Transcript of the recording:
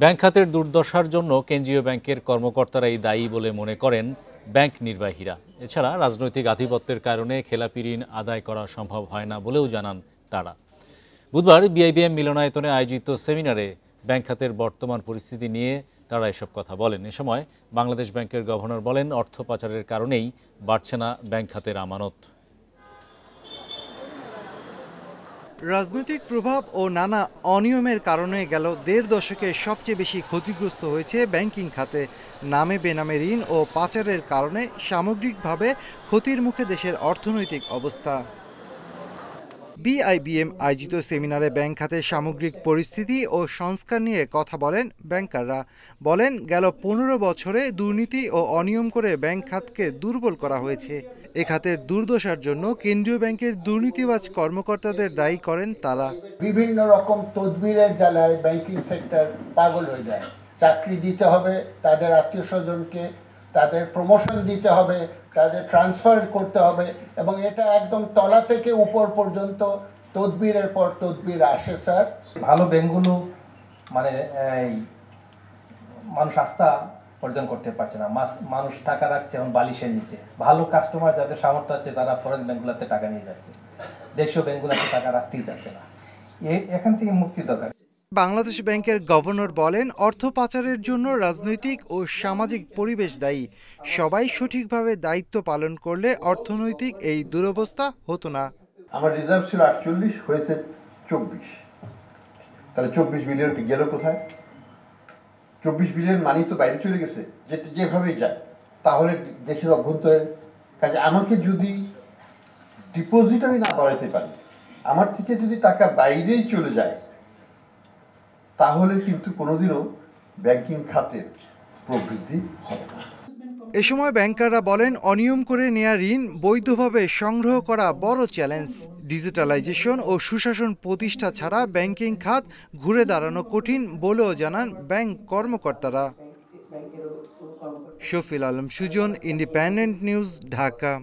Bank খাতের দুর্দশার জন্য কেন্দ্রীয় ব্যাংকের কর্মকর্তারাই দায়ী বলে মনে করেন ব্যাংক নির্বাহীরা। এছাড়া রাজনৈতিক আধিপত্যের কারণে খেলাপি ঋণ আদায় করা সম্ভব হয় না বলেও জানান তারা। বুধবার বিআইবিএম মিলনায়তনে আয়োজিত সেমিনারে ব্যাংক খাতের বর্তমান পরিস্থিতি নিয়ে তারা এসব কথা বলেন। এ সময় বাংলাদেশ ব্যাংকের গভর্নর বলেন, অর্থ পাচারের কারণেই বাড়ছে না ব্যাংক খাতের আমানত। রাজনৈতিক প্রভাব ও নানা অনিয়মের কারণে গেল দেড় দশকে সবচেয়ে বেশি ক্ষতিগ্রস্ত হয়েছে ব্যাংকিং খাতে। নামে বেনামে ঋণ ও পাচারের কারণে সামগ্রিকভাবে ক্ষতির মুখে দেশের অর্থনৈতিক অবস্থা। বিআইবিএম আয়োজিত সেমিনারে ব্যাংক খাতের সামগ্রিক পরিস্থিতি ও সংস্কার নিয়ে কথা বলেন ব্যাংকাররা। বলেন, গেল 15 বছরে দুর্নীতি ও অনিয়ম করে ব্যাংক খাতকে দুর্বল করা হয়েছে। এ খাতের দুর্দশার জন্য কেন্দ্রীয় ব্যাংকের দুর্নীতিবাজ কর্মকর্তাদের দায়ী করেন তারা। বিভিন্ন রকম তদবিরের জ্বালায় ব্যাংকিং সেক্টর পাগল হয়ে যায়। চাকরি দিতে হবে তাদের আত্মীয় স্বজনকে, তাদের প্রমোশন দিতে হবে, তাদের ট্রান্সফার করতে হবে, এবং এটা একদম তলা থেকে উপর পর্যন্ত তদবিরের পর তদবির আসে। স্যার, ভালো ব্যাংকগুলো মানে মানুষ আস্থা অর্জন করতে পারছে না। মানুষ টাকা রাখছে এখন বালিশের নিচে। ভালো কাস্টমার যাদের সামর্থ্য আছে তারা ফরেন ব্যাংকগুলোতে টাকা নিয়ে যাচ্ছে, দেশীয় ব্যাংকগুলোতে টাকা রাখতেই যাচ্ছে না। এখান থেকে মুক্তি দরকার। বাংলাদেশ ব্যাংকের গভর্নর বলেন, অর্থ পাচারের জন্য রাজনৈতিক ও সামাজিক পরিবেশ দায়ী। সবাই সঠিকভাবে দায়িত্ব পালন করলে অর্থনৈতিক এই দুরবস্থা হতো না। আমার রিজার্ভ ছিল 48, হয়েছে 24। তাহলে 24 বিলিয়ন গেল কোথায়? 24 বিলিয়ন মানি তো বাইরে চলে গেছে, যেভাবেই যায়। তাহলে দেশের অভ্যন্তরের কাজে আমাকে যদি ডিপোজিট আমি না বাড়াতে পারি, আমার থেকে যদি টাকা বাইরেই চলে যায়, তাহলে কিন্তু কোনোদিনও ব্যাংকিং খাতের প্রবৃদ্ধি হবে না। এ সময় ব্যাংকাররা বলেন, অনিয়ম করে নেয়া ঋণ বৈধভাবে সংগ্রহ করা বড় চ্যালেঞ্জ। ডিজিটালাইজেশন ও সুশাসন প্রতিষ্ঠা ছাড়া ব্যাংকিং খাত ঘুরে দাঁড়ানো কঠিন বলেও জানান ব্যাংক কর্মকর্তারা। Shafil Alam Sujon, Independent News, Dhaka.